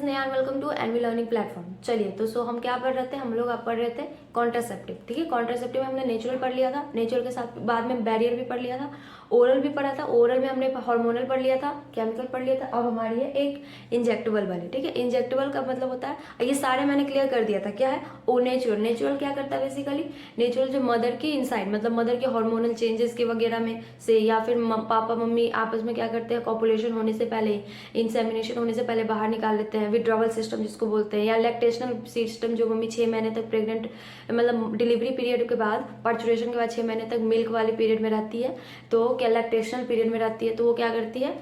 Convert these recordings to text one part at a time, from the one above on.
Sneha and welcome to NV learning platform. चलिए तो हम क्या पढ़ रहे थे, हम लोग आप पढ़ रहे थे कॉन्ट्रासेप्टिव। ठीक है, कॉन्ट्रासेप्टिव में हमने नेचुरल पढ़ लिया था, नेचुरल के साथ बाद में बैरियर भी पढ़ लिया था, ओरल भी पढ़ा था, ओरल में हमने हार्मोनल पढ़ लिया था, केमिकल पढ़ लिया था। अब हमारी है एक इंजेक्टेबल वाली। ठीक है, इंजेक्टेबल का मतलब होता है, ये सारे मैंने क्लियर कर दिया था। क्या है ओ नेचुरल, नेचुरल क्या करता है बेसिकली, नेचुरल जो मदर के इनसाइड मतलब मदर के हार्मोनल चेंजेस के वगैरह में से, या फिर पापा मम्मी आपस में क्या करते हैं, कॉपुलेशन होने से पहले, इंसेमिनेशन होने से पहले बाहर निकाल लेते हैं, विड्रॉवल सिस्टम जिसको बोलते हैं, या लैक्टेशनल सिस्टम जो मम्मी 6 महीने तक प्रेग्नेंट मतलब डिलीवरी पीरियड के बाद, पार्चुरेशन के बाद 6 महीने तक मिल्क वाले पीरियड में रहती है, तो क्या लैक्टेशनल पीरियड में रहती है, तो वो क्या करती है,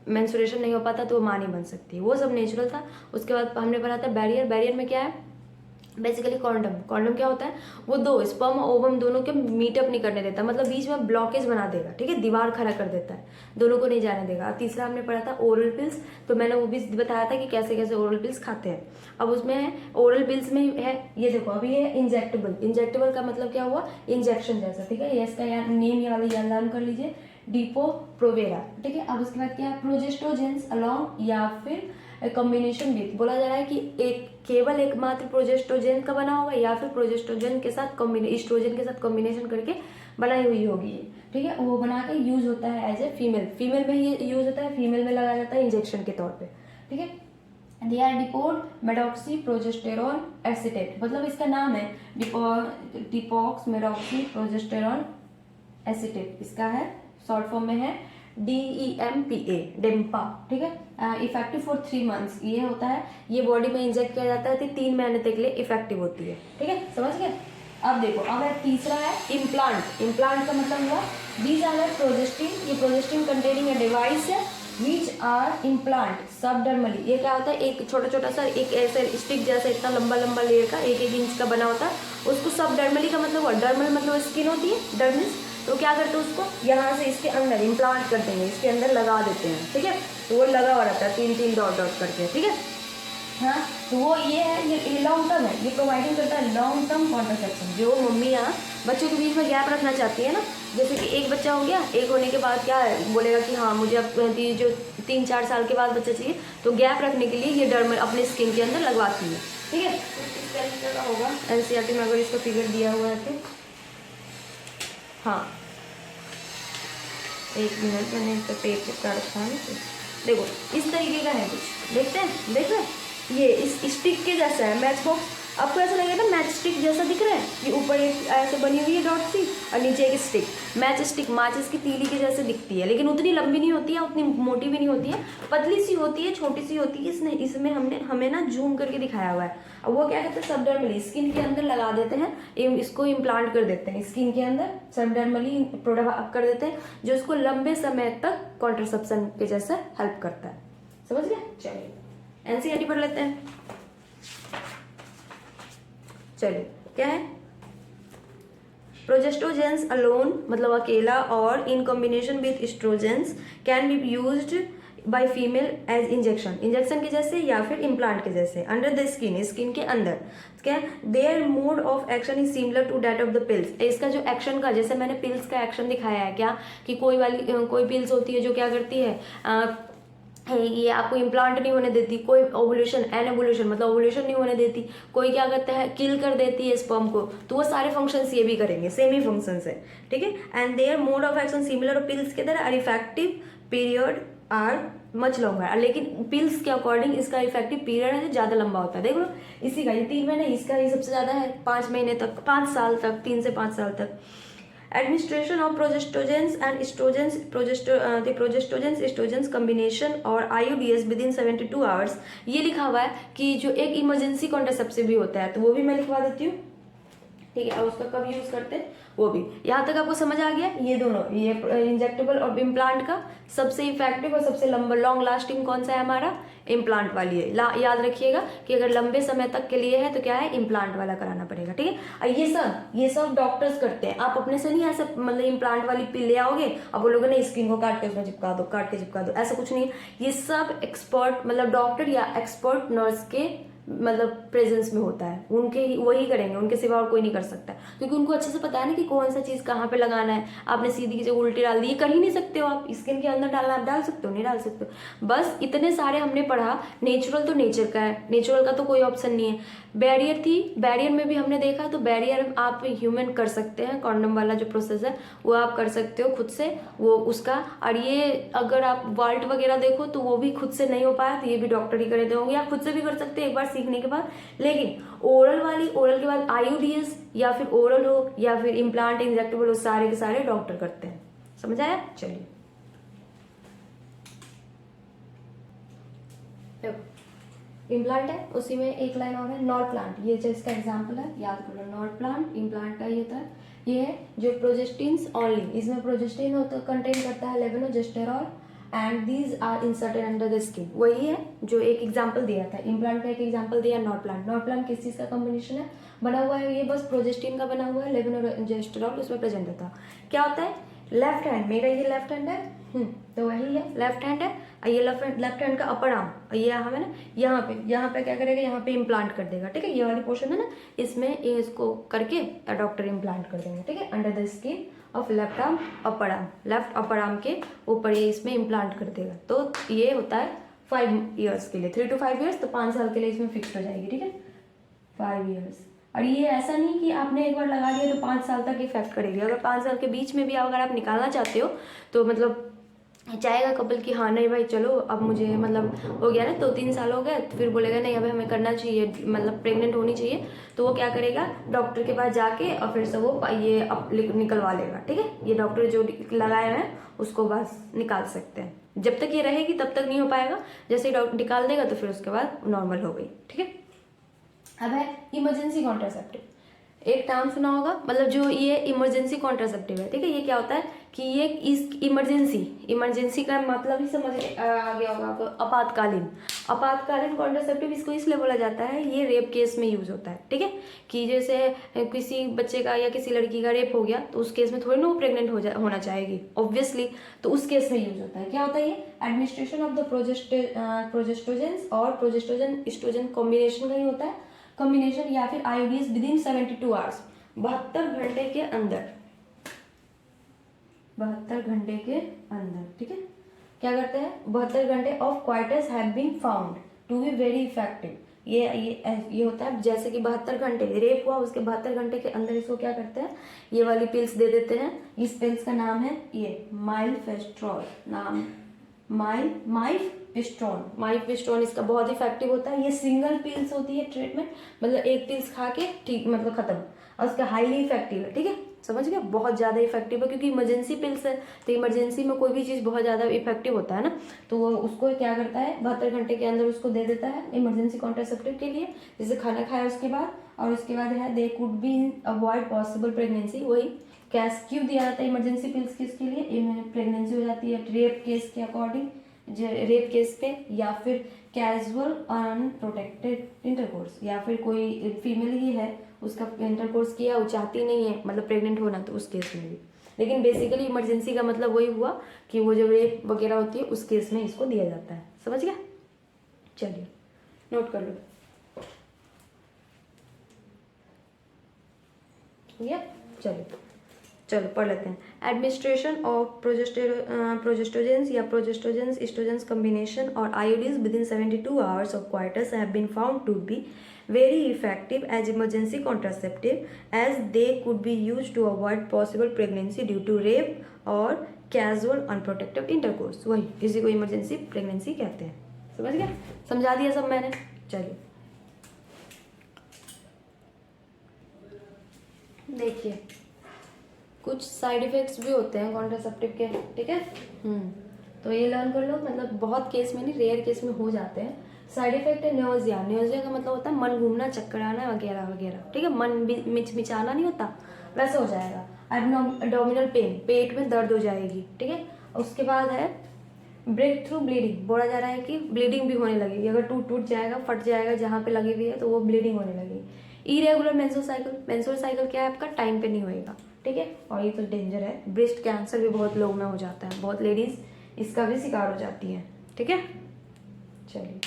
मेंस्ट्रुएशन नहीं हो पाता तो वो मां नहीं बन सकती। वो सब नेचुरल था। उसके बाद हमने पढ़ा था बैरियर। बैरियर में क्या है बेसिकली कॉन्डम। कॉन्डम क्या होता है, वो दो स्पर्म और ओवम दोनों के मीटअप नहीं करने देता, मतलब बीच में ब्लॉकेज बना देगा। ठीक है, दीवार खड़ा कर देता है, दोनों को नहीं जाने देगा। तीसरा हमने पढ़ा था ओरल पिल्स, तो मैंने वो भी बताया था कि कैसे कैसे ओरल पिल्स खाते हैं। अब उसमें है ओरल पिल्स में है, ये देखो अभी ये इंजेक्टेबल। इंजेक्टेबल का मतलब क्या हुआ, इंजेक्शन जैसा। ठीक है, ये इसका नेम ये वाला याद कर लीजिए, डिपो प्रोवेरा। ठीक है, अब उसके बाद क्या है, प्रोजेस्टोजेंस अलॉन्ग या फिर कॉम्बिनेशन विथ। बोला जा रहा है कि एक केवल एकमात्र प्रोजेस्टोजेन का बना होगा या फिर प्रोजेस्टोजेन के साथ इस्ट्रोजन के साथ कॉम्बिनेशन करके बनाई हुई होगी ये। ठीक है, वो बना के यूज होता है एज ए फीमेल। फीमेल में ये यूज होता है, फीमेल में लगाया जाता है इंजेक्शन के तौर पे। ठीक है, दे आर डिपोड मेडॉक्सी प्रोजेस्टेरॉन एसिटेट, मतलब इसका नाम है डिपॉक्स मेडॉक्सी प्रोजेस्टेरॉन एसिटेट, इसका है शॉर्ट फॉर्म में है DEMPA, डेम्पा। ठीक है, इफेक्टिव फॉर 3 मंथ्स ये होता है, ये बॉडी में इंजेक्ट किया जाता है तो 3 महीने तक के लिए इफेक्टिव होती है। ठीक है, समझ गए। अब देखो, अब है तीसरा है इम्प्लांट। इम्प्लांट का मतलब हुआ दीज आर प्रोजेस्टिन, ये प्रोजेस्टिन कंटेनिंग अ डिवाइस है विच आर इम्प्लांट सबडर्मली। ये क्या होता है, एक छोटा छोटा सा एक ऐसे स्टिक जैसा इतना लंबा लंबा लेयर का 1-1 इंच का बना होता है, उसको सबडर्मली का मतलब हुआ, डर्मल मतलब स्किन होती है, डर्मिस, तो क्या करते हैं उसको यहाँ से इसके अंदर इम्प्लांट कर देंगे, इसके अंदर लगा देते हैं। ठीक है, तो वो लगा हुआ रहता है 3-3 डॉट डॉट करके। ठीक है, हाँ, तो वो ये है, ये लॉन्ग टर्म है, ये प्रोवाइडिंग करता है लॉन्ग टर्म कॉन्ट्रासेप्शन। जो मम्मी यहाँ बच्चों के बीच में गैप रखना चाहती है ना, जैसे कि एक बच्चा हो गया, एक होने के बाद क्या है बोलेगा कि हाँ मुझे अब जो 3-4 साल के बाद बच्चा चाहिए, तो गैप रखने के लिए ये डर्मल अपने स्किन के अंदर लगवाती है। ठीक है, इस तरीके का होगा NCERT में अगर इसका फिगर दिया हुआ है तो। हाँ, एक मिनट, मैंने इस पर पेज चिपका रखा है। देखो इस तरीके का है कुछ, देखते हैं, देख रहे हैं, ये इस स्टिक के जैसा है, मैच बॉक्स। आपको ऐसा लगेगा ना मैच स्टिक जैसा दिख रहा है, कि ऊपर एक ऐसे बनी हुई है डॉट सी और नीचे एक स्टिक। मैच स्टिक माचिस की तीली के जैसे दिखती है, लेकिन उतनी लंबी नहीं होती है, उतनी मोटी भी नहीं होती है, पतली सी होती है, छोटी सी होती है। इसमें हमें ना जूम करके दिखाया हुआ है। अब वो क्या कहते हैं, सबडर्मली स्किन के अंदर लगा देते हैं, इसको इम्प्लांट कर देते हैं स्किन के अंदर, सबडर्मली प्रोडक्ट कर देते हैं, जो इसको लंबे समय तक कॉन्ट्रासेप्शन के जैसे हेल्प करता है। समझ गए। चलिए NCERT पढ़ लेते हैं। चलिए क्या है, प्रोजेस्टोजेंस अलोन मतलब अकेला और in combination with estrogens can be used by female as injection, injection के जैसे या फिर इम्प्लांट के जैसे, अंडर द स्किन, स्किन के अंदर। क्या their mode of action is similar to that of the pills. इसका जो एक्शन का, जैसे मैंने पिल्स का एक्शन दिखाया है क्या, कि कोई पिल्स होती है जो क्या करती है, ये आपको इम्प्लांट नहीं होने देती, कोई ओवुलेशन एनोवुलेशन मतलब ओवुलेशन नहीं होने देती, कोई क्या करता है किल कर देती है स्पर्म को, तो वो सारे फंक्शंस ये भी करेंगे, सेम ही फंक्शंस है। ठीक है, and their mode of action similar pills के तरह, और effective period are much longer, लेकिन पिल्स के अकॉर्डिंग इसका इफेक्टिव पीरियड है ज़्यादा लंबा होता है। देख लो इसी का, ये 3 महीने, इसका ये सबसे ज़्यादा है 5 महीने तक, 5 साल तक, 3 से 5 साल तक। Administration of progestogens and estrogens, the progestogens estrogens combination और IUDs within 72 hours, ये लिखा हुआ है कि जो एक इमरजेंसी कॉन्ट्रासेप्टिव भी होता है, तो वो भी मैं लिखवा देती हूँ। ठीक है, और उसका कब यूज करते हैं वो भी। यहाँ तक आपको समझ आ गया, ये दोनों, ये इंजेक्टेबल और इम्प्लांट का सबसे इफेक्टिव और सबसे लंबा लॉन्ग लास्टिंग कौन सा है हमारा, इम्प्लांट वाली है। याद रखिएगा कि अगर लंबे समय तक के लिए है तो क्या है, इम्प्लांट वाला कराना पड़ेगा। ठीक है, और ये सब डॉक्टर्स करते हैं, आप अपने से नहीं ऐसे मतलब इम्प्लांट वाली पिल ले आओगे अब बोलोगे ना स्किन को काट के उसमें चिपका दो, ऐसा कुछ नहीं। ये सब एक्सपर्ट मतलब डॉक्टर या एक्सपर्ट नर्स के मतलब प्रेजेंस में होता है, उनके ही वही करेंगे, उनके सिवा और कोई नहीं कर सकता, क्योंकि उनको अच्छे से पता है ना कि कौन सा चीज़ कहाँ पे लगाना है। आपने सीधी की जगह उल्टी डाल दी, ये कर ही नहीं सकते हो आप। स्किन के अंदर डालना आप डाल सकते हो, नहीं डाल सकते हो। बस इतने सारे हमने पढ़ा। नेचुरल तो नेचर का है, नेचुरल का तो कोई ऑप्शन नहीं है। बैरियर थी, बैरियर में भी हमने देखा, तो बैरियर आप ह्यूमन कर सकते हैं, कॉन्डम वाला जो प्रोसेस है वो आप कर सकते हो खुद से, वो उसका। और ये अगर आप वाल्ट वगैरह देखो तो वो भी खुद से नहीं हो पाया, तो ये भी डॉक्टर ही कर देंगे, या खुद से भी कर सकते हैं एक बार सीखने के बाद। लेकिन ओरल वाली, ओरल के बाद IUDs या फिर ओरल हो या फिर इम्प्लांट इंजेक्टेबल हो, सारे के सारे डॉक्टर करते हैं। समझ आया? चलिए इम्प्लांट है, उसी में एक लाइन और है, नॉट प्लांट। ये जो इसका एग्जांपल है, याद कर लो। नॉट प्लांट इम्प्लांट का ये होता है, ये है जो प्रोजेस्टिन्स ओनली, इसमें प्रोजेस्टिन होता कंटेन करता है levonorgestrel and these are inserted under the skin. वही है जो एक एग्जांपल दिया था, इम्प्लांट का एक एग्जांपल दिया नॉट प्लांट। नॉट प्लांट किस चीज़ का कॉम्बिनेशन है बना हुआ है, ये बस प्रोजेस्टिन का बना हुआ है, लेवोनोजेस्टेरॉल उसमें प्रेजेंट होता है। क्या होता है, लेफ्ट हैंड, मेरा ये लेफ्ट हैंड है, तो वही है लेफ्ट हैंड है, ये लेफ्ट हैंड का अपर आर्म, ये हमें ना यहाँ पे क्या करेगा, यहाँ पे इम्प्लांट कर देगा, ठीक है। ये वाली पोर्शन है ना, इसमें इसको करके डॉक्टर इम्प्लांट कर देंगे, ठीक है, under the skin of left arm upper arm, left upper arm के ऊपर ये इसमें इम्प्लांट कर देगा। तो ये होता है 5 ईयर्स के लिए, 3 to 5 ईयर्स, तो 5 साल के लिए इसमें फिक्स हो जाएगी, ठीक है, 5 ईयर्स। और ये ऐसा नहीं कि आपने एक बार लगा दिया तो 5 साल तक इफेक्ट करेगी। अगर 5 साल के बीच में भी अगर आप निकालना चाहते हो तो मतलब चाहेगा कपल कि हाँ नहीं भाई चलो अब मुझे मतलब हो गया ना, 2-3 साल हो गए, तो फिर बोलेगा नहीं अभी हमें करना चाहिए, मतलब प्रेग्नेंट होनी चाहिए, तो वो क्या करेगा, डॉक्टर के पास जाके और फिर से वो ये निकलवा लेगा, ठीक है। ये डॉक्टर जो लगाए हैं उसको बस निकाल सकते हैं, जब तक ये रहेगी तब तक नहीं हो पाएगा, जैसे ही डॉक्टर निकाल देगा तो फिर उसके बाद नॉर्मल हो गई, ठीक है। अब है इमरजेंसी कॉन्ट्रासेप्टिव, एक टर्म सुना होगा, मतलब जो ये इमरजेंसी कॉन्ट्रासेप्टिव है, ठीक है। ये क्या होता है कि ये इस इमरजेंसी का मतलब ही समझ आ गया होगा आपको, आपातकालीन कॉन्ट्रासेप्टिव इसको इसलिए बोला जाता है, ये रेप केस में यूज होता है, ठीक है। कि जैसे किसी बच्चे का या किसी लड़की का रेप हो गया तो उस केस में थोड़ी ना वो प्रेग्नेंट होना चाहेगी ऑब्वियसली, तो उस केस में यूज होता है। क्या होता है ये, एडमिनिस्ट्रेशन ऑफ द प्रोजेस्टोजेंस और प्रोजेस्टोजन एस्ट्रोजन कॉम्बिनेशन का ही होता है, कॉम्बिनेशन या फिर IUDs विदिन 72 आवर्स, 72 घंटे के अंदर, 72 घंटे के अंदर, ठीक है। क्या करते हैं, 72 घंटे of coitus have been found to be very effective. ये होता है जैसे कि 72 घंटे रेप हुआ, उसके 72 घंटे के अंदर इसको क्या करते हैं, ये वाली पिल्स दे देते हैं। इस पिल्स का नाम है ये माइलफेस्ट्रॉल, नाम माइलफेस्ट्रॉन इसका बहुत इफेक्टिव होता है। ये सिंगल पिल्स होती है ट्रीटमेंट, मतलब एक पिल्स खा के ठीक मतलब खत्म, और उसका हाईली इफेक्टिव है, ठीक है, समझ गया, बहुत ज़्यादा इफेक्टिव है, क्योंकि इमरजेंसी पिल्स है, तो इमरजेंसी में कोई भी चीज़ बहुत ज़्यादा इफेक्टिव होता है ना, तो वो उसको क्या करता है 72 घंटे के अंदर उसको दे देता है इमरजेंसी कॉन्ट्रासेप्टिव के लिए, जैसे खाना खाया उसके बाद। और उसके बाद है they could be avoid possible pregnancy, वही कैस क्यों दिया जाता है इमरजेंसी पिल्स किसके लिए, प्रेगनेंसी हो जाती है रेप केस के अकॉर्डिंग, रेप केस पे, या फिर कैजुअल अनप्रोटेक्टेड इंटरकोर्स, या फिर कोई फीमेल ही है उसका इंटरकोर्स किया, वो चाहती नहीं है मतलब प्रेग्नेंट होना, तो उस केस में भी। लेकिन बेसिकली इमरजेंसी का मतलब वही हुआ कि वो जो रेप वगैरह होती है उस केस में इसको दिया जाता है, समझ गया। चलिए नोट कर लो, या चलिए चलो पढ़ लेते हैं। एडमिनिस्ट्रेशन ऑफ प्रोजेस्टोजेंस या प्रोजेस्टोजेंस एस्ट्रोजेंस कॉम्बिनेशन और IUDs within 72 hours of coitus have been found to be very effective as emergency contraceptive as they could be used to avoid possible pregnancy due to rape or casual unprotected intercourse। वही इसी को emergency pregnancy कहते हैं, समझ गया, समझा दिया सब मैंने। चलिए देखिए कुछ साइड इफेक्ट्स भी होते हैं कॉन्ट्रासेप्टिव के, ठीक है। तो ये लर्न कर लो, मतलब बहुत केस में नहीं, रेयर केस में हो जाते हैं। साइड इफेक्ट है न्योजिया, न्योजिया का मतलब होता है मन घूमना, चक्कर आना वगैरह वगैरह, ठीक है, मन मिचमिचाना नहीं होता वैसा हो जाएगा। एब्डोमिनल पेन, पेट में दर्द हो जाएगी, ठीक है। उसके बाद है ब्रेक थ्रू ब्लीडिंग, बोला जा रहा है कि ब्लीडिंग भी होने लगेगी, अगर टूट जाएगा, फट जाएगा जहाँ पे लगी हुई है तो वो ब्लीडिंग होने लगेगी। इरेगुलर मेंस्ट्रुअल साइकिल क्या है आपका, टाइम पे नहीं होएगा, ठीक है, और ये तो डेंजर है। ब्रेस्ट कैंसर भी बहुत लोगों में हो जाता है, बहुत लेडीज इसका भी शिकार हो जाती है, ठीक है। चलिए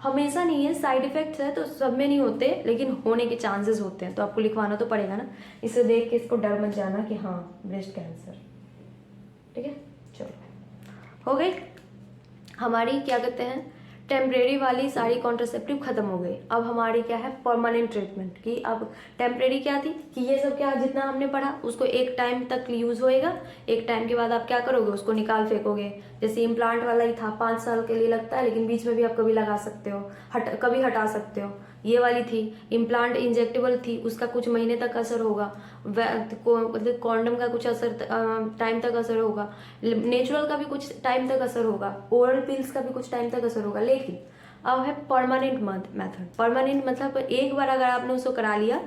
हमेशा नहीं है, साइड इफेक्ट्स है तो सब में नहीं होते, लेकिन होने के चांसेस होते हैं, तो आपको लिखवाना तो पड़ेगा ना। इसे देख के इसको डर मत जाना कि हाँ ब्रेस्ट कैंसर। ठीक है, चलो हो गई हमारी क्या कहते हैं टेम्परेरी वाली सारी कॉन्ट्रासेप्टिव खत्म हो गई। अब हमारी क्या है परमानेंट ट्रीटमेंट की। अब टेम्परेरी क्या थी कि ये सब क्या जितना हमने पढ़ा उसको एक टाइम तक यूज होएगा, एक टाइम के बाद आप क्या करोगे उसको निकाल फेंकोगे। जैसे इम्प्लांट वाला ही था, 5 साल के लिए लगता है, लेकिन बीच में भी आप कभी लगा सकते हो, कभी हटा सकते हो। ये वाली थी इम्प्लांट इंजेक्टेबल थी, उसका कुछ महीने तक असर होगा, मतलब कॉन्डम का कुछ असर टाइम तक असर होगा, नेचुरल का भी कुछ टाइम तक असर होगा, ओरल पिल्स का भी कुछ टाइम तक असर होगा। लेकिन अब है परमानेंट मेथड। परमानेंट मतलब एक बार अगर आपने उसको करा लिया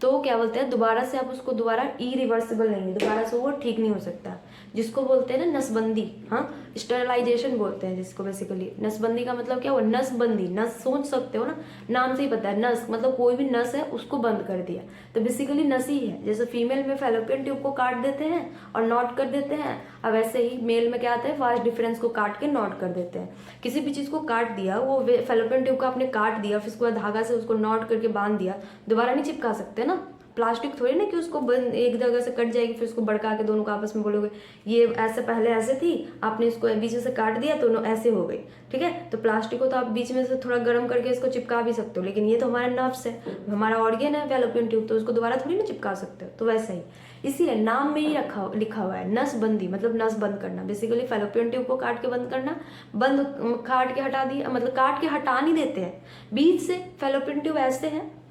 तो क्या बोलते हैं दोबारा से आप उसको दोबारा इरिवर्सिबल नहीं है, दोबारा से वो ठीक नहीं हो सकता, जिसको बोलते हैं ना नसबंदी। हाँ, स्टेरलाइजेशन बोलते हैं जिसको बेसिकली। नसबंदी का मतलब क्या हुआ, नसबंदी, नस सोच सकते हो ना, नाम से ही पता है, नस मतलब कोई भी नस है उसको बंद कर दिया, तो बेसिकली नस ही है। जैसे फीमेल में फैलोपियन ट्यूब को काट देते हैं और नॉट कर देते हैं, अब वैसे ही मेल में क्या आता है वास्ट डिफरेंस को काट के नॉट कर देते हैं। किसी भी चीज को काट दिया, वो फैलोपियन ट्यूब को आपने काट दिया, फिर उसके बाद धागा से उसको नॉट करके बांध दिया, दोबारा नहीं चिपका सकते ना। प्लास्टिक थोड़ी ना कि उसको एक जगह से कट जाएगी फिर उसको भड़का के दोनों को आपस में बोलोगे ये ऐसे पहले ऐसे थी, आपने इसको बीच में से काट दिया तो ऐसे हो गई। ठीक है, तो प्लास्टिक को तो आप बीच में से थोड़ा गर्म करके इसको चिपका भी सकते हो, लेकिन ये तो हमारा नर्व्स है, हमारा ऑर्गन है फैलोपियन ट्यूब, तो उसको दोबारा थोड़ी ना चिपका सकते हो। तो वैसा ही इसीलिए नाम में ही लिखा हुआ है नसबंदी, मतलब नस बंद करना। बेसिकली फैलोपियन ट्यूब को काट के बंद करना, बंद काट के हटा दिया, मतलब काट के हटा नहीं देते हैं बीच से। फैलोपियन ट्यूब ऐसे है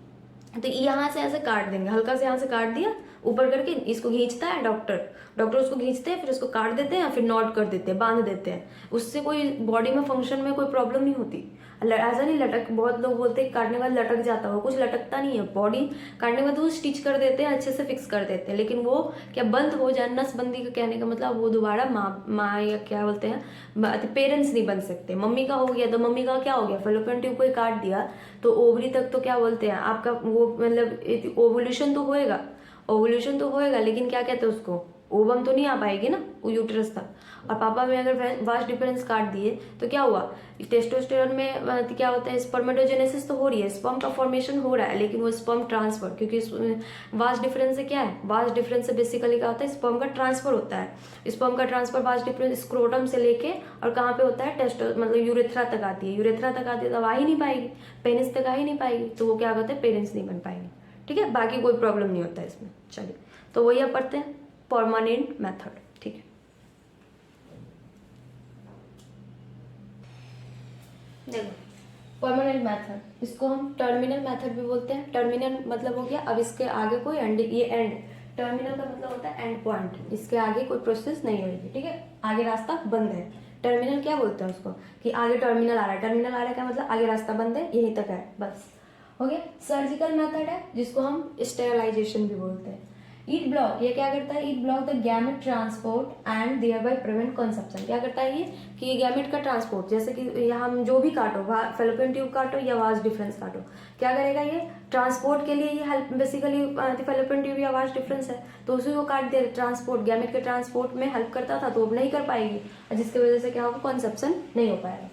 तो यहाँ से ऐसे काट देंगे, हल्का से यहाँ से काट दिया ऊपर करके, इसको खींचता है डॉक्टर उसको खींचते हैं, फिर इसको काट देते हैं, फिर नॉट कर देते हैं, बांध देते हैं। उससे कोई बॉडी में फंक्शन में कोई प्रॉब्लम नहीं होती। ऐसा नहीं लटक, बहुत लोग बोलते हैं काटने के बाद लटक जाता हो, कुछ लटकता नहीं है। बॉडी काटने के बाद वो स्टिच कर देते हैं, अच्छे से फिक्स कर देते हैं, लेकिन वो क्या बंद हो जाए, नसबंदी का कहने का मतलब वो दोबारा माँ या क्या बोलते हैं पेरेंट्स नहीं बन सकते। मम्मी का हो गया तो मम्मी का क्या हो गया, फैलोपियन ट्यूब को ही काट दिया तो ओवरी तक तो क्या बोलते हैं आपका वो मतलब ओवुलेशन तो होएगा, लेकिन क्या कहते हैं उसको ओवम तो नहीं आ पाएगी ना वो यूट्रस तक। और पापा में अगर वास्ट डिफरेंस काट दिए तो क्या हुआ, टेस्टोस्टेरोन में क्या होता है स्पर्मेटोजेनेसिस तो हो रही है, स्पर्म का फॉर्मेशन हो रहा है, लेकिन वो स्पर्म ट्रांसफर, क्योंकि वास्ट डिफरेंस से क्या है, वास्ट डिफरेंस से बेसिकली क्या होता है स्पर्म का ट्रांसफर होता है। स्पर्म का ट्रांसफर वास्ट डिफरेंस स्क्रोटम से लेके और कहाँ पे होता है मतलब यूरेथ्रा तक आती है, यूरेथ्रा तक आती है तो आ ही नहीं पाएगी, पेनिस तक आ ही नहीं पाएगी, तो वो क्या कहते हैं पेरेंट्स नहीं बन पाएंगे। ठीक है, बाकी कोई प्रॉब्लम नहीं होता है इसमें। चलिए, तो वही आप पढ़ते हैं परमानेंट मेथड। ठीक है, देखो परमानेंट मेथड, इसको हम टर्मिनल मेथड भी बोलते हैं। टर्मिनल मतलब हो गया अब इसके आगे कोई एंड, ये एंड, टर्मिनल का मतलब होता है एंड पॉइंट, इसके आगे कोई प्रोसेस नहीं होगी। ठीक है, आगे रास्ता बंद है, टर्मिनल क्या बोलते हैं उसको कि आगे टर्मिनल आ रहा है, टर्मिनल आ रहा है क्या मतलब आगे रास्ता बंद है, यहीं तक है बस। हो गया। सर्जिकल मेथड है जिसको हम स्टेरलाइजेशन भी बोलते हैं। ईट ब्लॉक, ये क्या करता है, it block the gamete transport and thereby prevent conception. क्या करता है ये कि ये गैमेट का ट्रांसपोर्ट, जैसे कि हम जो भी काटो, फैलोपियन ट्यूब काटो या वास्ट डिफरेंस काटो, क्या करेगा ये ट्रांसपोर्ट के लिए ये हेल्प, बेसिकली फैलोपियन ट्यूब या वास्ट डिफरेंस है तो उसी को काट दे, ट्रांसपोर्ट गैमेट के ट्रांसपोर्ट में हेल्प करता था तो अब नहीं कर पाएगी, जिसकी वजह से क्या होगा कंसेप्शन नहीं हो पाएगा।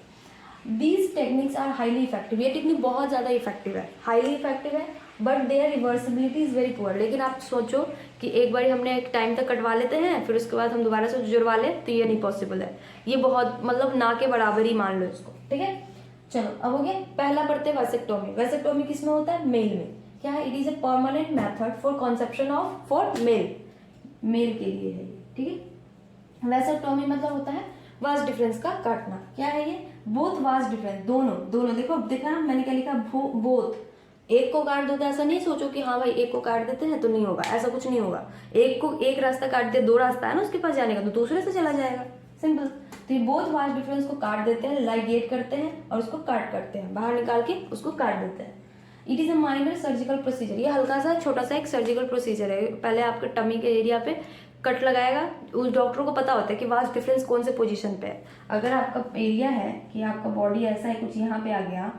These techniques are highly effective, ये टेक्निक बहुत ज़्यादा इफेक्टिव है, हाईली इफेक्टिव है, but their reversibility is very poor. लेकिन आप सोचो कि एक बार हमने एक टाइम तक कटवा लेते हैं फिर उसके बाद हम दोबारा से जुड़वा लें तो ये नहीं पॉसिबल है, ये बहुत मतलब ना के बराबर ही मान लो इसको। ठीक है, चलो अब हो गया। पहला पढ़ते हैं वैसेक्टोमी। वैसेक्टोमी किस में होता है, मेल में। क्या है, it is a permanent method for conception of for male, male के लिए है। ठीक है, वैसेक्टोमी मतलब होता है वास्ट डिफरेंस का काटना। क्या है ये, बोथ वास्ट डिफरेंस, दोनों देखो, अब देखना मैंने क्या लिखा, बोथ, एक को काट दो तो ऐसा नहीं सोचो कि हाँ भाई एक को काट देते हैं तो नहीं होगा, ऐसा कुछ नहीं होगा। एक रास्ता काट दिया, 2 रास्ता है ना उसके पास जाने का, तो दूसरे से चला जाएगा, सिंपल। तो ये बोथ वास्ट डिफरेंस को काट देते हैं, लाइगेट करते हैं और उसको काट करते हैं, बाहर निकाल के उसको काट देते हैं। It is a minor surgical procedure, ये हल्का सा छोटा सा एक सर्जिकल प्रोसीजर है। पहले आपके टमी के एरिया पे कट लगाएगा, उस डॉक्टर को पता होता है कि वास्ट डिफरेंस कौन से पोजीशन पे है। अगर आपका एरिया है कि आपका बॉडी ऐसा है कुछ यहाँ पे आ गया,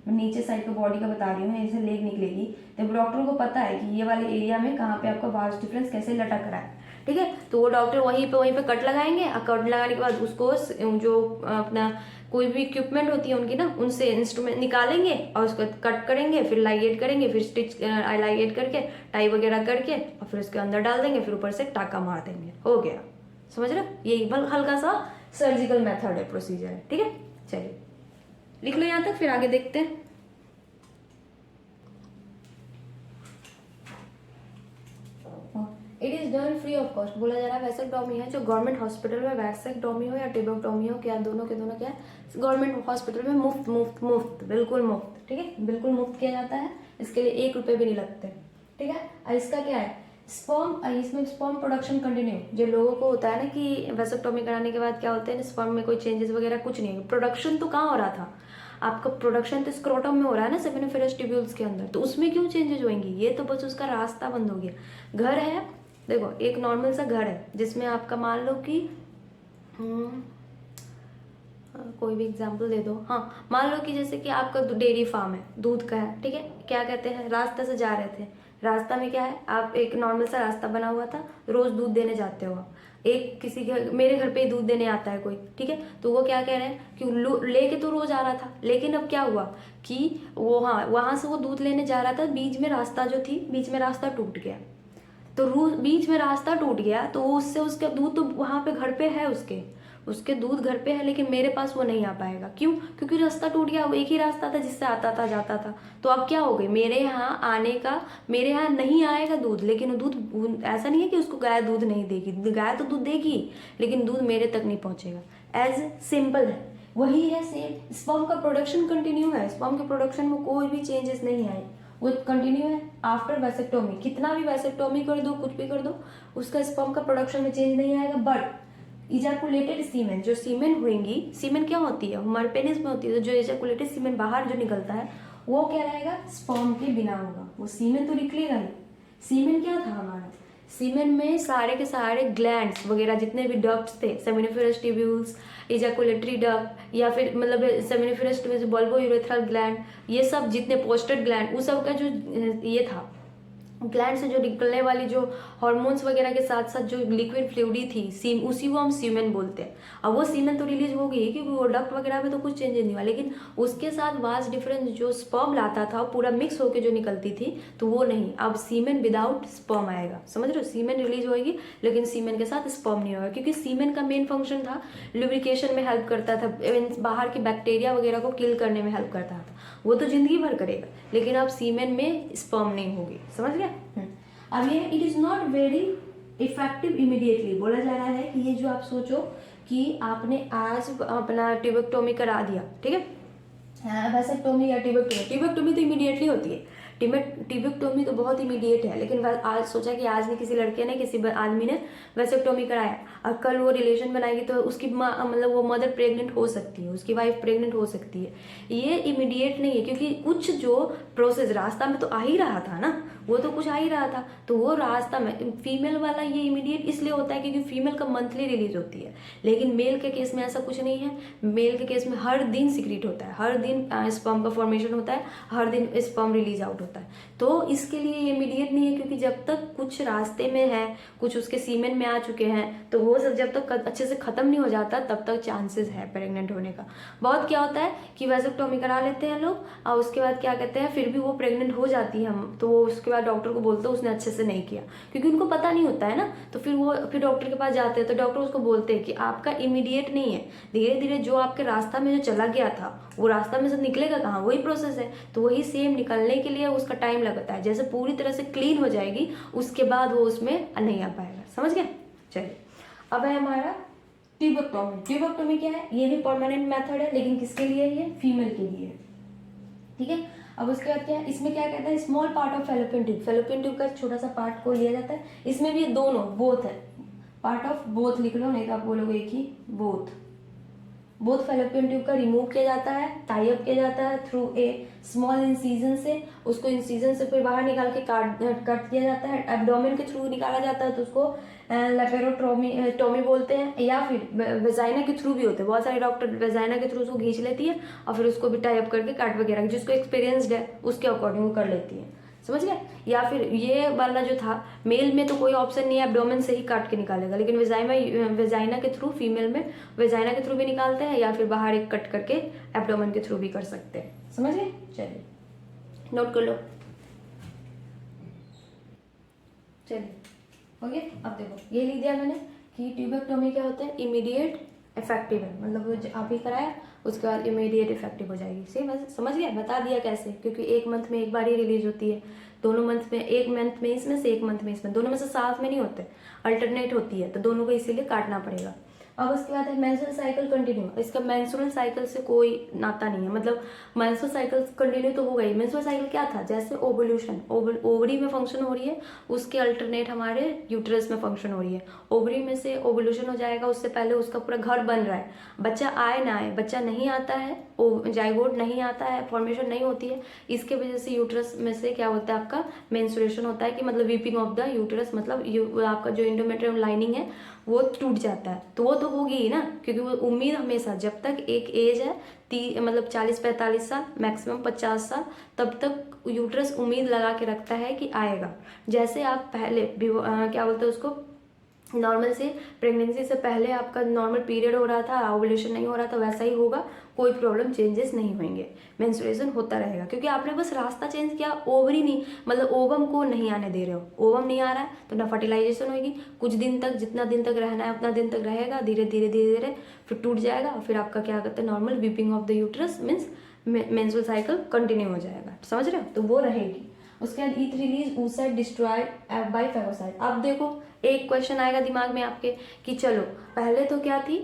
मैं नीचे साइड पे बॉडी का बता रही हूँ, ऐसे लेग निकलेगी, तो डॉक्टर को पता है कि ये वाले एरिया में कहाँ पे आपका वास्ट डिफरेंस कैसे लटक रहा है। ठीक है, तो वो डॉक्टर वहीं पे कट लगाएंगे और कट लगाने के बाद उसको जो अपना कोई भी इक्विपमेंट होती है उनकी ना, उनसे इंस्ट्रूमेंट निकालेंगे और उसको कट करेंगे, फिर लाइगेट करेंगे, फिर स्टिच लाइगेट करके टाई वगैरह करके और फिर उसके अंदर डाल देंगे, फिर ऊपर से टाका मार देंगे, हो गया। समझ रहे हो? यही हल्का सा सर्जिकल मेथड है, प्रोसीजर है। ठीक है, चलिए लिख लो यहाँ तक, फिर आगे देखते हैं। It is done free of cost. बोला जा रहा है वैसेक्टोमी है जो गवर्नमेंट हॉस्पिटल में, वैसेक्टोमी हो या टिबोक्टोमी हो, क्या दोनों के दोनों क्या है, गवर्नमेंट हॉस्पिटल में मुफ्त मुफ्त मुफ्त, बिल्कुल मुफ्त। ठीक है, बिल्कुल मुफ्त किया जाता है, इसके लिए 1 रुपये भी नहीं लगते। ठीक है, और इसका क्या है, स्पर्म, इसमें स्पर्म प्रोडक्शन कंटिन्यू। जो लोगों को होता है ना कि वैसेक्टोमी कराने के बाद क्या होते हैं, स्पर्म में कोई चेंजेस वगैरह कुछ नहीं है। प्रोडक्शन तो कहाँ हो रहा था, आपका प्रोडक्शन तो स्क्रोटम में हो रहा है ना, सेमिनिफेरस ट्यूब्यूल्स के अंदर, तो उसमें क्यों चेंजेस होंगी? ये तो बस उसका रास्ता बंद हो गया। घर है, देखो एक नॉर्मल सा घर है जिसमें आपका मान लो कि कोई भी एग्जांपल दे दो, हाँ मान लो कि जैसे कि आपका डेयरी फार्म है, दूध का है। ठीक है, क्या कहते हैं, रास्ते से जा रहे थे, रास्ता में क्या है, आप एक नॉर्मल सा रास्ता बना हुआ था, रोज दूध देने जाते हो। एक किसी घर, मेरे घर पे ही दूध देने आता है कोई, ठीक है, तो वो क्या कह रहे हैं कि लेके तो रोज आ रहा था, लेकिन अब क्या हुआ कि वो वहां से वो दूध लेने जा रहा था, बीच में रास्ता जो थी, बीच में रास्ता टूट गया, तो बीच में रास्ता टूट गया, तो उससे उसका दूध तो वहां पे घर पे है, उसके दूध घर पे है, लेकिन मेरे पास वो नहीं आ पाएगा। क्यों? क्योंकि रास्ता टूट गया, वो एक ही रास्ता था जिससे आता था जाता था। तो अब क्या हो गई, मेरे यहाँ आने का, मेरे यहाँ नहीं आएगा दूध, लेकिन वो दूध, ऐसा नहीं है कि उसको गाय दूध नहीं देगी, गाय तो दूध देगी, लेकिन दूध मेरे तक नहीं पहुंचेगा। एज सिंपल है, वही है सेम। स्पर्म का प्रोडक्शन कंटिन्यू है, स्पर्म के प्रोडक्शन में कोई भी चेंजेस नहीं आए, वो कंटिन्यू है आफ्टर वैसेक्टोमी। कितना भी वैसेक्टोमी कर दो, कुछ भी कर दो, उसका स्पर्म का प्रोडक्शन में चेंज नहीं आएगा। बट इजैकुलेटेड सीमेन, जो सीमेन होंगी, सीमेन क्या होती है, हमारे पेनिस में होती है, तो जो इजैकुलेटेड सीमेन बाहर जो निकलता है वो क्या रहेगा, स्पर्म के बिना होगा। वो सीमेन तो निकलेगा नहीं। सीमेन क्या था हमारा, सीमेन में सारे के सारे ग्लैंड्स वगैरह जितने भी डक्ट्स थे, सेमिनिफेरस ट्यूब्यूल्स, इजैकुलेटरी डक्ट, या फिर मतलब seminiferous tubules, bulbo urethral gland, ये सब जितने पोस्टेड ग्लैंड, उस सब का जो ये था, ग्लैंड से जो निकलने वाली जो हार्मोन्स वगैरह के साथ साथ जो लिक्विड फ्लूइडी थी, उसी को हम सीमेन बोलते हैं। अब वो सीमेन तो रिलीज हो गई क्योंकि वो डक्ट वगैरह में तो कुछ चेंजेस नहीं हुआ, लेकिन उसके साथ वास्ट डिफरेंस जो स्पर्म लाता था पूरा मिक्स होकर जो निकलती थी, तो वो नहीं। अब सीमेन विदाउट स्पर्म आएगा, समझ रहे हो? सीमेन रिलीज होगी लेकिन सीमेन के साथ स्पर्म नहीं होगा, क्योंकि सीमेन का मेन फंक्शन था लुब्रिकेशन में हेल्प करता था, बाहर की बैक्टीरिया वगैरह को किल करने में हेल्प करता था, वो तो जिंदगी भर करेगा, लेकिन अब सीमेन में स्पर्म नहीं होगी। समझ गया? अब ये it is not very effective immediately. बोला जा रहा है कि ये जो आप सोचो कि आपने आज अपना ट्यूबेक्टोमी करा दिया, ठीक है, वैसेक्टोमी या ट्यूबेक्टोमी तो इमीडिएटली होती है, ट्यूबेक्टोमी तो बहुत इमीडिएट है, लेकिन आज सोचा कि आज ने किसी लड़के ने, किसी आदमी ने वैसेक्टोमी कराया, और कल वो रिलेशन बनाएगी तो उसकी मतलब वो मदर प्रेग्नेंट हो सकती है, उसकी वाइफ प्रेग्नेंट हो सकती है। ये इमीडिएट नहीं है, क्योंकि कुछ जो प्रोसेस रास्ता में तो आ ही रहा था ना, वो तो कुछ आ ही रहा था, तो वो रास्ता में फीमेल वाला ये इमीडिएट इसलिए होता है क्योंकि फीमेल का मंथली रिलीज होती है, लेकिन मेल के केस में ऐसा कुछ नहीं है। मेल के केस में हर दिन सिक्रीट होता है, हर दिन स्पर्म का फॉर्मेशन होता है, हर दिन स्पर्म रिलीज आउट होता है, तो इसके लिए ये इमीडिएट नहीं है, क्योंकि जब तक कुछ रास्ते में है, कुछ उसके सीमेन में आ चुके हैं, तो वो सब जब तक अच्छे से खत्म नहीं हो जाता तब तक चांसेस है प्रेग्नेंट होने का। बहुत क्या होता है कि वैसेक्टोमी करा लेते हैं लोग, और उसके बाद क्या कहते हैं, फिर भी वो प्रेग्नेंट हो जाती है, हम तो उसके बाद डॉक्टर को बोलते हैं उसने अच्छे से नहीं किया, क्योंकि उनको पता नहीं होता है ना, तो फिर डॉक्टर के पास जाते हैं, तो डॉक्टर उसको बोलते हैं कि आपका इमीडिएट नहीं है, धीरे धीरे जो आपके रास्ता में जो चला गया था वो रास्ता में से निकलेगा कहाँ, वही प्रोसेस है, तो वही सेम निकलने के लिए उसका टाइम लगता है। जैसे पूरी तरह से क्लीन हो जाएगी उसके बाद वो उसमें नहीं आ पाएगा। समझ गए? चलिए अब है हमारा ट्यूबेक्टोमी। ट्यूबेक्टोमी क्या है, ये भी परमानेंट मेथड है, लेकिन किसके लिए है, फीमेल के लिए, ठीक है। अब उसके बाद क्या है, इसमें क्या कहता है, small part of fallopian tube, fallopian tube का छोटा सा पार्ट को लिया जाता है। इसमें भी दोनों बोथ है, पार्ट ऑफ बोथ लिख लो, नहीं तो आप बोलोगे एक ही, बोथ फैलोपियन ट्यूब का रिमूव किया जाता है, टाई अप किया जाता है थ्रू ए स्मॉल इंसीजन से, उसको इंसीजन से फिर बाहर निकाल के कट किया जाता है, एब्डोमेन के थ्रू निकाला जाता है, तो उसको लेपेरोटोमी बोलते हैं, या फिर वेजाइना के थ्रू भी होते हैं, बहुत सारे डॉक्टर वेजाइना के थ्रू उसको खींच लेती है और फिर उसको भी टाई अप करके काट वगैरह, जिसको एक्सपीरियंसड है उसके अकॉर्डिंग वो कर लेती है। समझ गए। या फिर ये वाला जो था, मेल में तो कोई ऑप्शन नहीं है, एब्डोमेन से ही काट के निकालेगा, लेकिन वेजाइना के थ्रू, फीमेल में वेजाइना के थ्रू भी निकालते हैं या फिर बाहर एक कट करके एब्डोमेन के थ्रू भी कर सकते हैं। समझ गए, चलिए नोट कर लो। चलिए हो गया। अब देखो ये लिख दिया मैंने कि ट्यूबेक्टोमी क्या होता है, इमीडिएट इफेक्टिव है, मतलब वो आप ही कराया उसके बाद इमीडिएट इफेक्टिव हो जाएगी। सही बस समझ गया, बता दिया कैसे, क्योंकि एक मंथ में एक बार ही रिलीज होती है, दोनों मंथ में, एक मंथ में इसमें से एक मंथ में इसमें, दोनों में से साथ में नहीं होते, अल्टरनेट होती है, तो दोनों को इसीलिए काटना पड़ेगा। अब उसके बाद है मेंस्ट्रुअल साइकिल कंटिन्यू। इसका मेंस्ट्रुअल साइकिल से कोई नाता नहीं है, मतलब मेंस्ट्रुअल साइकिल कंटिन्यू तो हो गई। मेंस्ट्रुअल साइकिल क्या था, जैसे ओवुलेशन, ओवरी में फंक्शन हो रही है, उसके अल्टरनेट हमारे यूट्रस में फंक्शन हो रही है। ओवरी में से ओवुलेशन हो जाएगा, उससे पहले उसका पूरा घर बन रहा है, बच्चा आए ना आए, बच्चा नहीं आता है, जाइगोट नहीं आता है, फॉर्मेशन नहीं होती है, इसके वजह से यूट्रस में से क्या होता है, आपका मेंस्ट्रुएशन होता है, कि मतलब वीपिंग ऑफ द यूट्रस, मतलब आपका जो एंडोमेट्रियम लाइनिंग है वो टूट जाता है। तो वो तो होगी ही ना, क्योंकि वो उम्मीद हमेशा, जब तक एक एज है मतलब 40-45 साल, मैक्सिमम 50 साल, तब तक यूट्रस उम्मीद लगा के रखता है कि आएगा। जैसे आप पहले क्या बोलते हैं उसको, नॉर्मल से प्रेगनेंसी से पहले आपका नॉर्मल पीरियड हो रहा था, ओवुलेशन नहीं हो रहा था, वैसा ही होगा, कोई प्रॉब्लम चेंजेस नहीं होंगे, मेंस्ट्रुएशन होता रहेगा, क्योंकि आपने बस रास्ता चेंज किया, ओवरी नहीं, मतलब ओवम को नहीं आने दे रहे हो, ओवम नहीं आ रहा है तो ना फर्टिलाइजेशन होगी, कुछ दिन तक, जितना दिन तक रहना है उतना दिन तक रहेगा, धीरे धीरे धीरे धीरे फिर टूट जाएगा, फिर आपका क्या कहते हैं, normal weeping of the uterus means menstrual cycle continue हो जाएगा। समझ रहे हो, तो वो रहेगी। उसके बाद it release oocyte destroyed by phagocyte. अब देखो एक क्वेश्चन आएगा दिमाग में आपके कि चलो पहले तो क्या थी,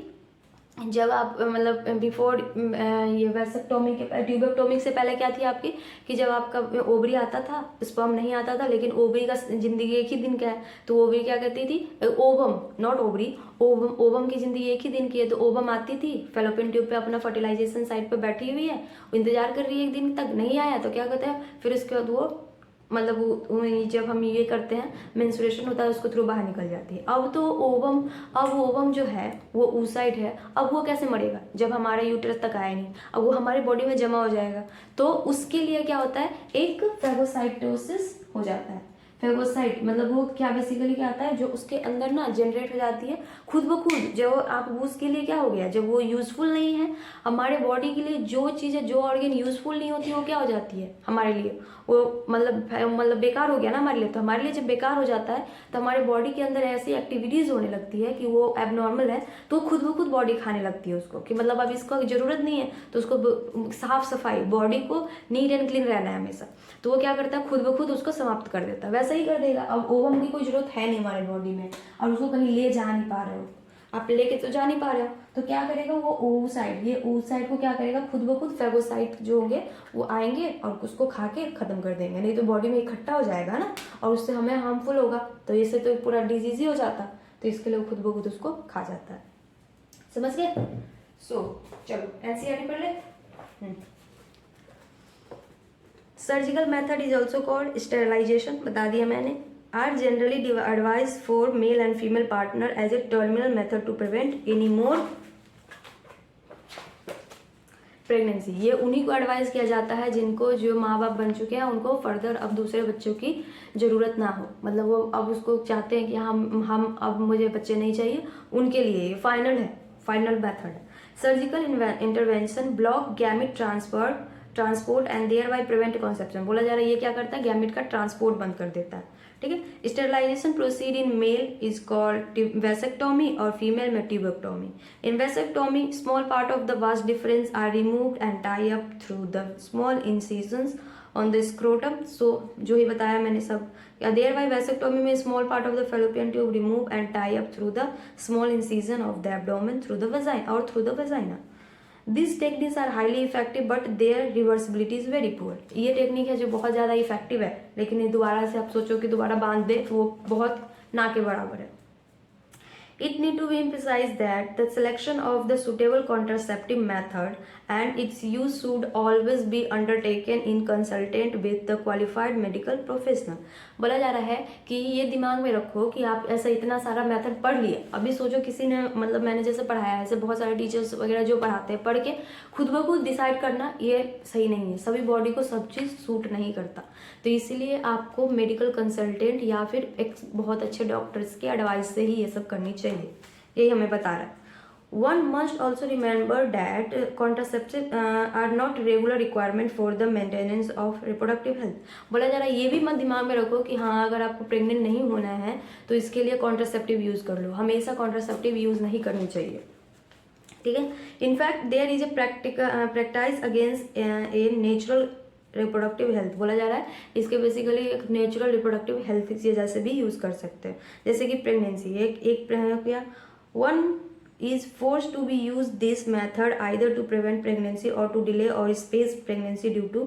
जब आप मतलब बिफोर ये वेसेक्टोमी के, ट्यूबेक्टोमी से पहले क्या थी आपकी, कि जब आपका ओवरी आता था, स्पर्म नहीं आता था, लेकिन ओवरी का जिंदगी एक ही दिन का है, तो ओवरी क्या करती थी, ओवम नॉट ओवरी, ओवम की जिंदगी एक ही दिन की है, तो ओवम आती थी फेलोपियन ट्यूब पे, अपना फर्टिलाइजेशन साइट पे बैठी हुई है, इंतजार कर रही है, एक दिन तक नहीं आया तो क्या कहते हैं, फिर उसके बाद वो मतलब वो जब हम ये करते हैं, मेंस्ट्रुएशन होता है, उसको थ्रू बाहर निकल जाती है। अब तो ओवम जो है वो oocyte है, अब वो कैसे मरेगा, जब हमारे यूट्रस तक आया नहीं, अब वो हमारी बॉडी में जमा हो जाएगा, तो उसके लिए क्या होता है, एक फेगोसाइटोसिस हो जाता है। फेगोसाइट मतलब वो क्या बेसिकली क्या आता है, जो उसके अंदर ना जनरेट हो जाती है खुद ब खुद, जो आप उसके लिए क्या हो गया, जब वो यूजफुल नहीं है हमारे बॉडी के लिए, जो चीज़ें, जो ऑर्गन यूजफुल नहीं होती वो क्या हो जाती है हमारे लिए, वो मतलब बेकार हो गया ना हमारे लिए। तो हमारे लिए जब बेकार हो जाता है तो हमारे बॉडी के अंदर ऐसी एक्टिविटीज होने लगती है कि वो एबनॉर्मल है, तो खुद ब खुद बॉडी खाने लगती है उसको, कि मतलब अब इसको जरूरत नहीं है, तो उसको साफ सफाई, बॉडी को नीट एंड क्लीन रहना है हमेशा, तो वो क्या करता है, खुद ब खुद उसको समाप्त कर देता है, वैसा ही कर देगा। अब ओवम की कोई जरूरत है नहीं हमारे बॉडी में, और उसको कहीं ले जा नहीं पा रहे हो, आप लेके तो जा नहीं पा रहे हो, तो क्या करेगा वो oocyte, ये oocyte को क्या करेगा, खुद ब खुद फेगोसाइट जो होंगे वो आएंगे और उसको खा के खत्म कर देंगे, नहीं तो बॉडी में इकट्ठा हो जाएगा ना, और उससे हमें हार्मफुल होगा, तो इससे तो पूरा डिजीज ही हो जाता, तो इसके लिए खुद ब खुद उसको खा जाता है। समझ गए। चलो एनसीईआरटी पढ़ ले। Surgical method is also called sterilisation, बता दिया मैंने, are generally advised for male and female partner as a terminal method to prevent any more pregnancy. ये उन्हीं को एडवाइस किया जाता है जिनको, जो माँ बाप बन चुके हैं, उनको फर्दर अब दूसरे बच्चों की जरूरत ना हो, मतलब वो अब उसको चाहते हैं कि हम अब मुझे बच्चे नहीं चाहिए, उनके लिए ये फाइनल है, फाइनल मेथड है। Surgical intervention block gamete transport and thereby prevent conception. बोला जा रहा है ये क्या करता है, गैमिट का ट्रांसपोर्ट बंद कर देता है, ठीक है। Sterilization procedure in male is called vasectomy और फीमेल में tubectomy. In vasectomy small part of the vas deferens are removed and tie up through the small incisions on the scrotum. So जो ही बताया मैंने सब, या देयर बाय वेसेक्टोमी में small part of the fallopian tube remove and tie up through the small incision of the abdomen through the vagina और through the vagina. This techniques are highly effective but their reversibility is very poor. ये technique है जो बहुत ज़्यादा effective है, लेकिन ये दोबारा से आप सोचो कि दोबारा बांध दे तो वो बहुत ना के बराबर है। It need to be emphasized that the selection of the suitable contraceptive method and its use should always be undertaken in consultant with the qualified medical professional. बोला जा रहा है कि ये दिमाग में रखो कि आप ऐसा इतना सारा मेथड पढ़ लिए, अभी सोचो किसी ने मतलब मैंने जैसे पढ़ाया है, ऐसे बहुत सारे टीचर्स वगैरह जो पढ़ाते हैं, पढ़ के खुद ब खुद डिसाइड करना ये सही नहीं है, सभी बॉडी को सब चीज़ सूट नहीं करता। तो इसीलिए आपको मेडिकल कंसल्टेंट या फिर एक बहुत अच्छे डॉक्टर्स के एडवाइस से ही ये सब करनी चाहिए, यही हमें बता रहा है। One must also remember that contraceptives are not regular requirement for the maintenance of reproductive health. बोला जा रहा है ये भी मत दिमाग में रखो कि हाँ अगर आपको प्रेग्नेंट नहीं होना है तो इसके लिए कॉन्ट्रासेप्टिव यूज़ कर लो, हमेशा कॉन्ट्रासेप्टिव यूज़ नहीं करनी चाहिए, ठीक है। In fact there is a practice against a natural reproductive health. बोला जा रहा है इसके बेसिकली एक नेचुरल रिप्रोडक्टिव हेल्थ की वजह से भी यूज़ कर सकते हैं, जैसे कि प्रेगनेंसी एक क्या one is forced to be used this method either to prevent pregnancy or to delay or space pregnancy due to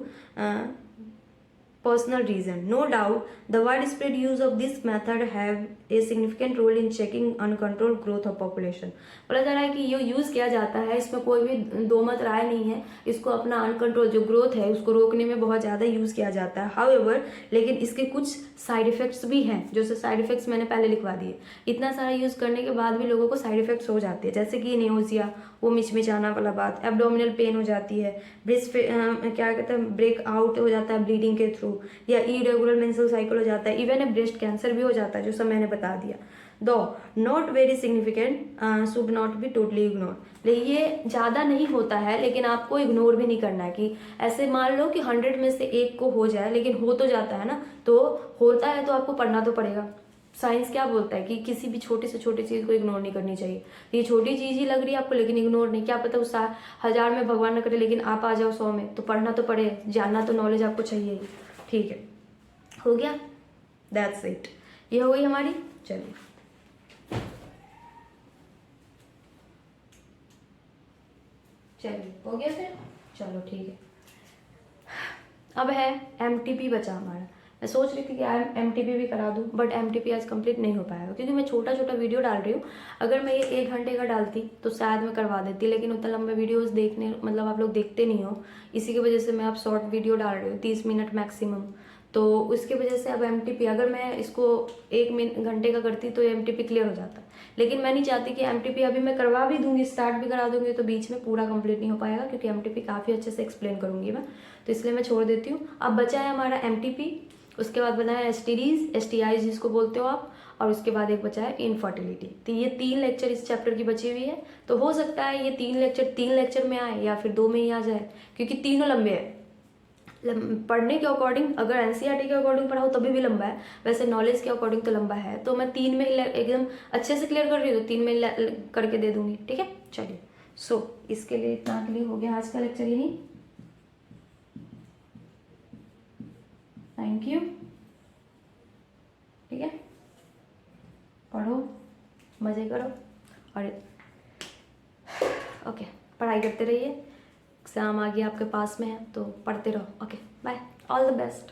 personal reason. No doubt, the widespread use of this method have a significant role in checking uncontrolled growth of population. बोला जा रहा है कि ये use किया जाता है, इसमें कोई भी दो मत राय नहीं है, इसको अपना अनकंट्रोल जो ग्रोथ है उसको रोकने में बहुत ज़्यादा यूज़ किया जाता है। हाउएवर लेकिन इसके कुछ साइड इफ़ेक्ट्स भी हैं, जो साइड इफ़ेक्ट्स मैंने पहले लिखवा दिए। इतना सारा यूज़ करने के बाद भी लोगों को साइड इफ़ेक्ट्स हो जाते हैं, जैसे कि नेओजिया, वो मिचमिचाना वाला बात, एब्डोमिनल पेन हो जाती है, ब्रेस्ट क्या कहते हैं ब्रेक आउट हो जाता है ब्लीडिंग के थ्रू, या इरेगुलर मेंस्ट्रुअल साइकिल हो जाता है, इवन ब्रेस्ट कैंसर भी हो जाता है, जो सब मैंने बता दिया। दो not very significant should not be totally ignore. लेकिन ये ज़्यादा नहीं होता है, लेकिन आपको इग्नोर भी नहीं करना है कि ऐसे मान लो कि 100 में से एक को हो जाए, लेकिन हो तो जाता है ना, तो होता है तो आपको पढ़ना तो पड़ेगा। साइंस क्या बोलता है कि किसी भी छोटी से छोटी चीज़ को इग्नोर नहीं करनी चाहिए। ये छोटी चीज़ ही लग रही है आपको, लेकिन इग्नोर नहीं, क्या पता उस 1000 में भगवान न करे लेकिन आप आ जाओ 100 में, तो पढ़ना तो पड़े, जानना तो नॉलेज आपको चाहिए ही, ठीक है। हो गया, दैट्स इट, ये हो गई हमारी। चलिए हो गया फिर, चलो ठीक है। अब है MTP बचा हमारा। मैं सोच रही थी कि यार MTP भी करा दूं, बट MTP आज कंप्लीट नहीं हो पाएगा क्योंकि मैं छोटा छोटा वीडियो डाल रही हूँ। अगर मैं ये 1 घंटे का डालती तो शायद मैं करवा देती, लेकिन उतना लंबे वीडियोस देखने मतलब आप लोग देखते नहीं हो, इसी की वजह से मैं अब शॉर्ट वीडियो डाल रही हूँ 30 मिनट मैक्सिमम। तो उसकी वजह से अब MTP अगर मैं इसको 1 घंटे का करती तो MTP क्लियर हो जाता, लेकिन मैं नहीं चाहती कि MTP अभी मैं करवा भी दूंगी, स्टार्ट भी करा दूंगी, तो बीच में पूरा कंप्लीट नहीं हो पाएगा क्योंकि MTP काफ़ी अच्छे से एक्सप्लेन करूंगी मैं, तो इसलिए मैं छोड़ देती हूँ। अब बचा है हमारा MTP, उसके बाद बना है STDs, STIs जिसको बोलते हो आप, और उसके बाद एक बचा है इनफर्टिलिटी। तो ये 3 लेक्चर इस चैप्टर की बची हुई है, तो हो सकता है ये 3 लेक्चर में आए या फिर 2 में ही आ जाए, क्योंकि तीनों लंबे हैं। पढ़ने के अकॉर्डिंग अगर NCERT के अकॉर्डिंग पढ़ाओ तभी भी लंबा है, वैसे नॉलेज के अकॉर्डिंग तो लंबा है, तो मैं 3 में ही एकदम अच्छे से क्लियर कर रही हूँ, तो 3 में करके दे दूंगी, ठीक है। चलिए इसके लिए इतना के लिए हो गया आज का लेक्चर यही। थैंक यू, ठीक है, पढ़ो, मज़े करो और ओके, पढ़ाई करते रहिए, एग्ज़ाम आ गया आपके पास में है तो पढ़ते रहो। Okay bye, all the best.